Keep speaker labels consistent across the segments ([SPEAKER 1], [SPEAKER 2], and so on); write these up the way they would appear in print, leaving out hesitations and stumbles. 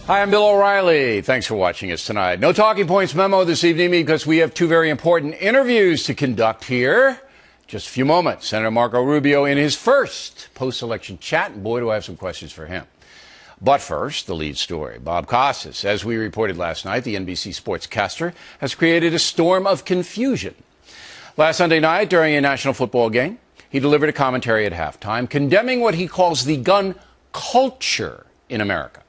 [SPEAKER 1] Hi, I'm Bill O'Reilly. Thanks for watching us tonight. No talking points memo this evening because we have two very important interviews to conduct here. Just a few moments. Senator Marco Rubio in his first post-election chat, and boy, do I have some questions for him. But first, the lead story. Bob Costas, as we reported last night, the NBC sportscaster, has created a storm of confusion. Last Sunday night, during a national football game, he delivered a commentary at halftime condemning what he calls the gun culture in America.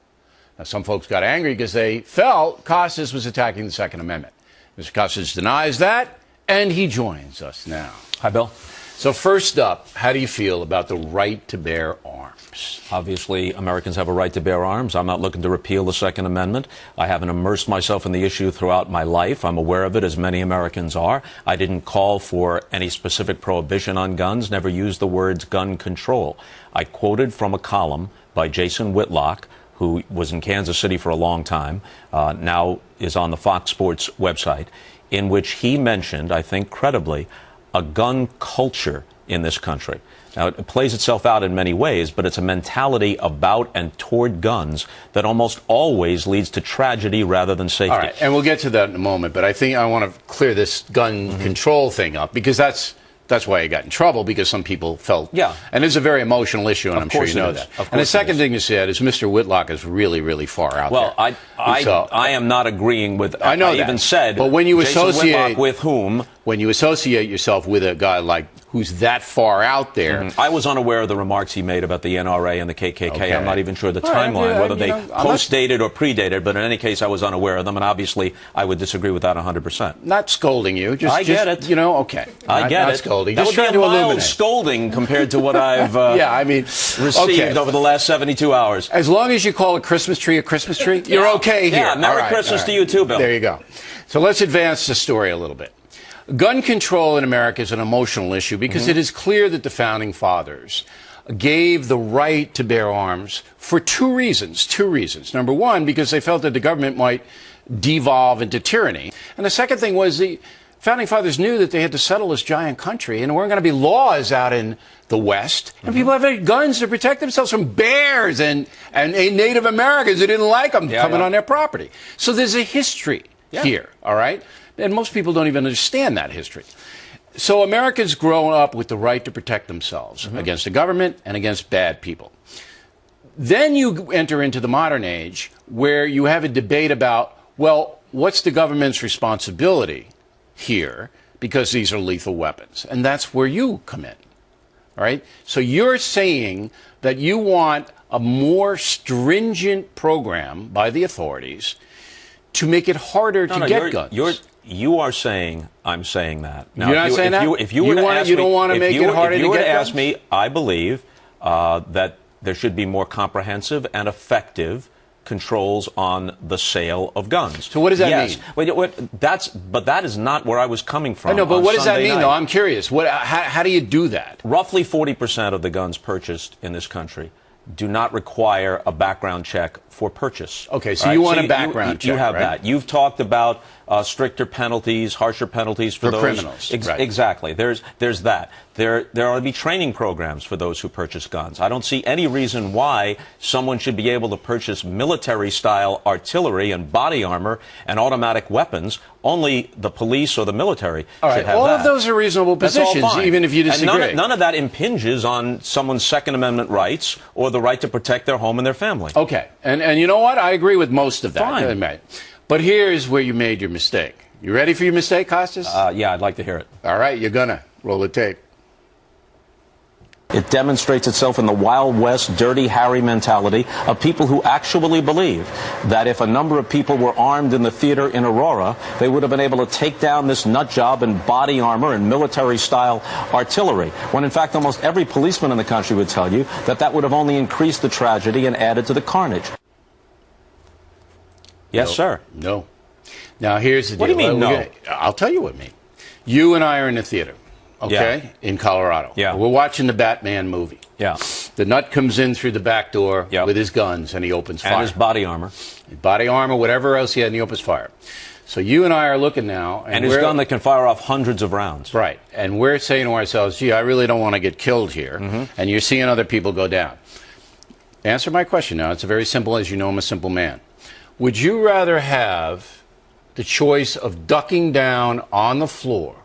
[SPEAKER 1] Now, some folks got angry because they felt Costas was attacking the Second Amendment. Mr. Costas denies that, and he joins us now.
[SPEAKER 2] Hi, Bill.
[SPEAKER 1] So first up, how do you feel about the right to bear arms?
[SPEAKER 2] Obviously, Americans have a right to bear arms. I'm not looking to repeal the Second Amendment. I haven't immersed myself in the issue throughout my life. I'm aware of it, as many Americans are. I didn't call for any specific prohibition on guns, never used the words gun control. I quoted from a column by Jason Whitlock, who was in Kansas City for a long time, now is on the Fox Sports website, in which he mentioned, I think credibly, a gun culture in this country. Now, it plays itself out in many ways, but it's a mentality about and toward guns that almost always leads to tragedy rather than safety.
[SPEAKER 1] All right, and we'll get to that in a moment, but I think I want to clear this gun control thing up, because that's why he got in trouble, because some people felt...
[SPEAKER 2] Yeah.
[SPEAKER 1] And it's a very emotional issue, and I'm sure you know that.
[SPEAKER 2] And
[SPEAKER 1] the second thing you said is Mr. Whitlock is really, really far out there.
[SPEAKER 2] Well, I am not agreeing with...
[SPEAKER 1] I know that.
[SPEAKER 2] Even said...
[SPEAKER 1] But when you
[SPEAKER 2] Jason
[SPEAKER 1] associate...
[SPEAKER 2] Whitlock with whom...
[SPEAKER 1] When you associate yourself with a guy like who's that far out there...
[SPEAKER 2] I was unaware of the remarks he made about the NRA and the KKK.
[SPEAKER 1] Okay.
[SPEAKER 2] I'm not even sure the timeline, whether they post-dated or pre-dated, but in any case, I was unaware of them, and obviously, I would disagree with that 100%.
[SPEAKER 1] Not scolding you.
[SPEAKER 2] I get it.
[SPEAKER 1] You know, okay.
[SPEAKER 2] I get
[SPEAKER 1] not
[SPEAKER 2] it.
[SPEAKER 1] Scolding.
[SPEAKER 2] That
[SPEAKER 1] Just
[SPEAKER 2] would
[SPEAKER 1] trying
[SPEAKER 2] be a
[SPEAKER 1] to
[SPEAKER 2] mild
[SPEAKER 1] illuminate.
[SPEAKER 2] scolding compared to what I've
[SPEAKER 1] yeah, I mean,
[SPEAKER 2] received over the last 72 hours.
[SPEAKER 1] As long as you call a Christmas tree, you're okay here.
[SPEAKER 2] Yeah, Merry Christmas to you too, Bill.
[SPEAKER 1] There you go. So let's advance the story a little bit. Gun control in America is an emotional issue because it is clear that the Founding Fathers gave the right to bear arms for two reasons. Number one, because they felt that the government might devolve into tyranny. And the second thing was the Founding Fathers knew that they had to settle this giant country, and there weren't going to be laws out in the West, and people have guns to protect themselves from bears and Native Americans who didn't like them coming on their property. So there's a history here, all right? And most people don't even understand that history. So America's grown up with the right to protect themselves against the government and against bad people. Then you enter into the modern age where you have a debate about, well, what's the government's responsibility here, because these are lethal weapons? And that's where you come in. All right? So you're saying that you want a more stringent program by the authorities to make it harder to get guns.
[SPEAKER 2] You are saying I'm saying that. Now,
[SPEAKER 1] You're not saying that?
[SPEAKER 2] If you were to ask me,
[SPEAKER 1] you don't want to make it harder to get guns?
[SPEAKER 2] If you were to ask me, I believe that there should be more comprehensive and effective controls on the sale of guns.
[SPEAKER 1] So what does that mean?
[SPEAKER 2] But that is not where I was coming from.
[SPEAKER 1] I know, but what does that mean,
[SPEAKER 2] night.
[SPEAKER 1] though? I'm curious. How do you do that?
[SPEAKER 2] Roughly 40% of the guns purchased in this country do not require a background check for purchase.
[SPEAKER 1] Okay, so you want a background check,
[SPEAKER 2] You have
[SPEAKER 1] right?
[SPEAKER 2] that. You've talked about stricter penalties, harsher penalties for those
[SPEAKER 1] criminals.
[SPEAKER 2] Exactly. There's that. There ought to be training programs for those who purchase guns. I don't see any reason why someone should be able to purchase military-style artillery and body armor and automatic weapons. Only the police or the military should have that.
[SPEAKER 1] All of those are reasonable positions, even if you disagree.
[SPEAKER 2] And none of that impinges on someone's Second Amendment rights or the right to protect their home and their family.
[SPEAKER 1] Okay. And you know what? I agree with most of that.
[SPEAKER 2] Fine.
[SPEAKER 1] But here's where you made your mistake. You ready for your mistake, Costas?
[SPEAKER 2] Yeah, I'd like to hear it.
[SPEAKER 1] All right, you're gonna. Roll the tape.
[SPEAKER 2] It demonstrates itself in the Wild West, Dirty Harry mentality of people who actually believe that if a number of people were armed in the theater in Aurora, they would have been able to take down this nut job in body armor and military-style artillery, when in fact almost every policeman in the country would tell you that that would have only increased the tragedy and added to the carnage. Yes, sir.
[SPEAKER 1] No. Now, here's the deal.
[SPEAKER 2] What do you mean, no?
[SPEAKER 1] I'll tell you what I mean. You and I are in the theater. Okay, in Colorado.
[SPEAKER 2] Yeah.
[SPEAKER 1] We're watching the Batman movie.
[SPEAKER 2] Yeah.
[SPEAKER 1] The nut comes in through the back door with his guns, and he opens fire.
[SPEAKER 2] And his body armor.
[SPEAKER 1] Body armor, whatever else he had, and he opens fire. So you and I are looking now.
[SPEAKER 2] And his gun that can fire off hundreds of rounds.
[SPEAKER 1] Right. And we're saying to ourselves, gee, I really don't want to get killed here. And you're seeing other people go down. Answer my question now. It's very simple. As you know, I'm a simple man. Would you rather have the choice of ducking down on the floor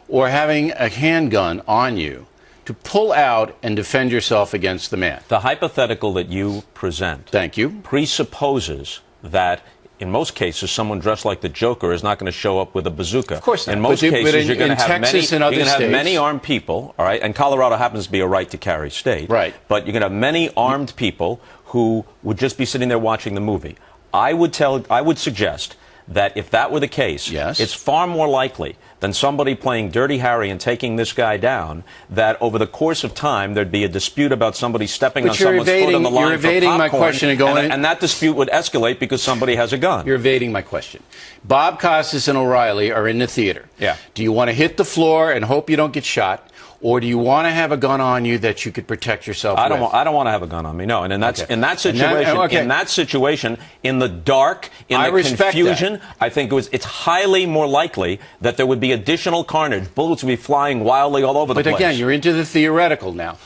[SPEAKER 1] or having a handgun on you to pull out and defend yourself against the man?
[SPEAKER 2] The hypothetical that you present,
[SPEAKER 1] thank you,
[SPEAKER 2] presupposes that in most cases, someone dressed like the Joker is not going to show up with a bazooka.
[SPEAKER 1] Of course not.
[SPEAKER 2] In most cases, you're going to have many armed people, all right? And Colorado happens to be a right-to-carry state.
[SPEAKER 1] Right.
[SPEAKER 2] But you're going to have many armed people who would just be sitting there watching the movie. I would suggest that if that were the case,
[SPEAKER 1] yes,
[SPEAKER 2] it's far more likely than somebody playing Dirty Harry and taking this guy down, that over the course of time there'd be a dispute about somebody stepping on someone's foot on the line
[SPEAKER 1] You're evading
[SPEAKER 2] for popcorn,
[SPEAKER 1] my question
[SPEAKER 2] and that dispute would escalate because somebody has a gun.
[SPEAKER 1] You're evading my question. Bob Costas and O'Reilly are in the theater.
[SPEAKER 2] Yeah.
[SPEAKER 1] Do you want to hit the floor and hope you don't get shot? Or do you want to have a gun on you that you could protect yourself with?
[SPEAKER 2] I don't want to have a gun on me. No, and in that situation, in the dark, in the confusion, I think it's highly more likely that there would be additional carnage. Bullets would be flying wildly all over the place.
[SPEAKER 1] But again, you're into the theoretical now.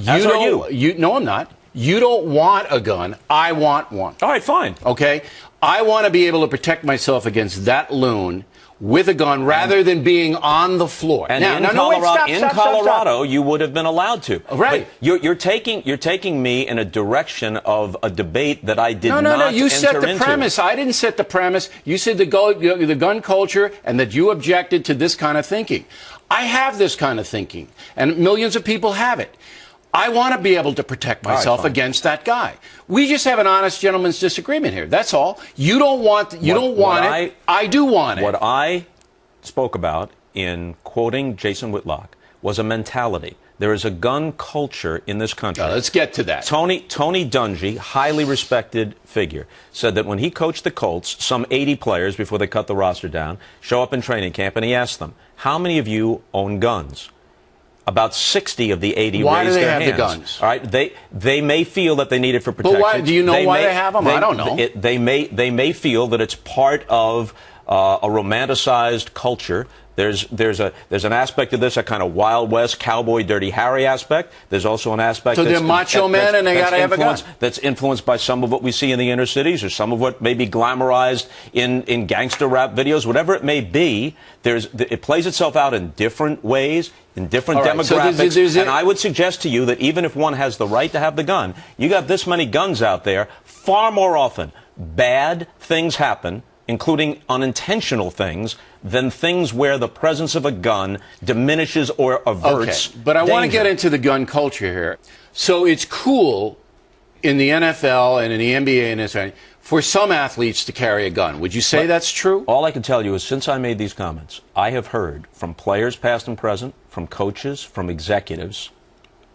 [SPEAKER 2] As are you.
[SPEAKER 1] No, I'm not. You don't want a gun. I want one.
[SPEAKER 2] All right, fine.
[SPEAKER 1] Okay? I want to be able to protect myself against that loon with a gun rather than being on the floor.
[SPEAKER 2] And in Colorado, you would have been allowed to.
[SPEAKER 1] Right.
[SPEAKER 2] But you're taking me in a direction of a debate that I did not enter into.
[SPEAKER 1] No. You set the premise. I didn't set the premise. You said the gun culture and that you objected to this kind of thinking. I have this kind of thinking, and millions of people have it. I want to be able to protect myself against that guy. We just have an honest gentleman's disagreement here. That's all. You don't want it. I do want it.
[SPEAKER 2] What I spoke about in quoting Jason Whitlock was a mentality. There is a gun culture in this country.
[SPEAKER 1] Let's get to that.
[SPEAKER 2] Tony Dungy, highly respected figure, said that when he coached the Colts, some 80 players, before they cut the roster down, show up in training camp, and he asked them, how many of you own guns? About 60 of the 80
[SPEAKER 1] why
[SPEAKER 2] raised
[SPEAKER 1] do they
[SPEAKER 2] their
[SPEAKER 1] have
[SPEAKER 2] hands.
[SPEAKER 1] The guns?
[SPEAKER 2] All right, they may feel that they need it for protection.
[SPEAKER 1] But why? Do you know why they have them? I don't know.
[SPEAKER 2] They may feel that it's part of a romanticized culture. There's an aspect of this, a kind of Wild West cowboy Dirty Harry aspect. There's also an aspect.
[SPEAKER 1] So they're macho men and they got to have a gun.
[SPEAKER 2] That's influenced by some of what we see in the inner cities, or some of what may be glamorized in gangster rap videos. Whatever it may be, it plays itself out in different ways, in different demographics. And I would suggest to you that even if one has the right to have the gun, you got this many guns out there. Far more often, bad things happen, including unintentional things, than things where the presence of a gun diminishes or averts danger.
[SPEAKER 1] But I want to get into the gun culture here. So it's cool in the NFL and in the NBA and this for some athletes to carry a gun. Would you say that's true?
[SPEAKER 2] All I can tell you is since I made these comments, I have heard from players past and present, from coaches, from executives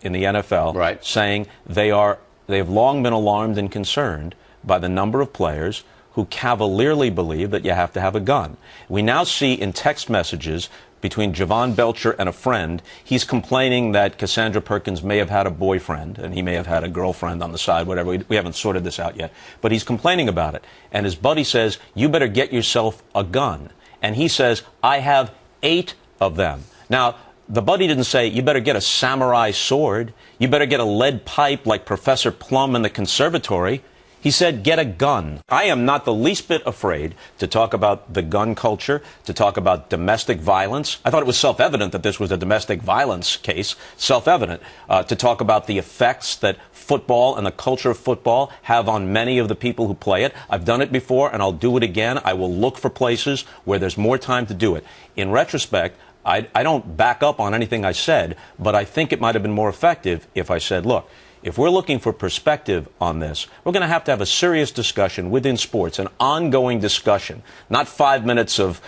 [SPEAKER 2] in the NFL, saying they have long been alarmed and concerned by the number of players who cavalierly believe that you have to have a gun. We now see in text messages between Javon Belcher and a friend, he's complaining that Cassandra Perkins may have had a boyfriend, and he may have had a girlfriend on the side, whatever. We haven't sorted this out yet. But he's complaining about it. And his buddy says, you better get yourself a gun. And he says, I have 8 of them. Now, the buddy didn't say, you better get a samurai sword. You better get a lead pipe like Professor Plum in the conservatory. He said, get a gun. I am not the least bit afraid to talk about the gun culture, to talk about domestic violence. I thought it was self-evident that this was a domestic violence case, self-evident, to talk about the effects that football and the culture of football have on many of the people who play it. I've done it before, and I'll do it again. I will look for places where there's more time to do it. In retrospect, I don't back up on anything I said, but I think it might have been more effective if I said, look, if we're looking for perspective on this, we're going to have a serious discussion within sports, an ongoing discussion, not 5 minutes of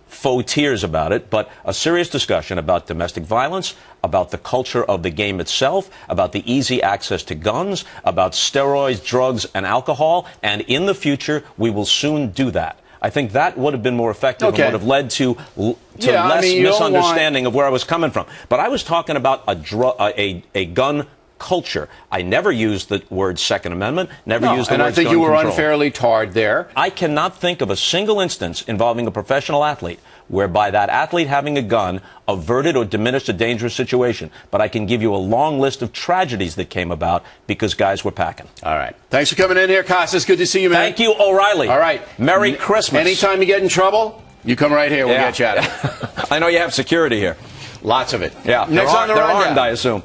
[SPEAKER 2] faux tears about it, but a serious discussion about domestic violence, about the culture of the game itself, about the easy access to guns, about steroids, drugs, and alcohol, and in the future, we will soon do that. I think that would have been more effective and would have led to less misunderstanding of where I was coming from. But I was talking about a gun culture. I never used the word Second Amendment, never used the
[SPEAKER 1] and
[SPEAKER 2] word
[SPEAKER 1] I think
[SPEAKER 2] gun
[SPEAKER 1] you were
[SPEAKER 2] control.
[SPEAKER 1] unfairly tarred there.
[SPEAKER 2] I cannot think of a single instance involving a professional athlete whereby that athlete having a gun averted or diminished a dangerous situation. But I can give you a long list of tragedies that came about because guys were packing.
[SPEAKER 1] All right. Thanks for coming in here, Costas. Good to see you, man.
[SPEAKER 2] Thank you, O'Reilly.
[SPEAKER 1] All right.
[SPEAKER 2] Merry Christmas.
[SPEAKER 1] Anytime you get in trouble, you come right here. We'll get you out of it.
[SPEAKER 2] I know you have security here.
[SPEAKER 1] Lots of it.
[SPEAKER 2] Yeah.
[SPEAKER 1] Next on the
[SPEAKER 2] they're
[SPEAKER 1] rundown.
[SPEAKER 2] armed, I assume.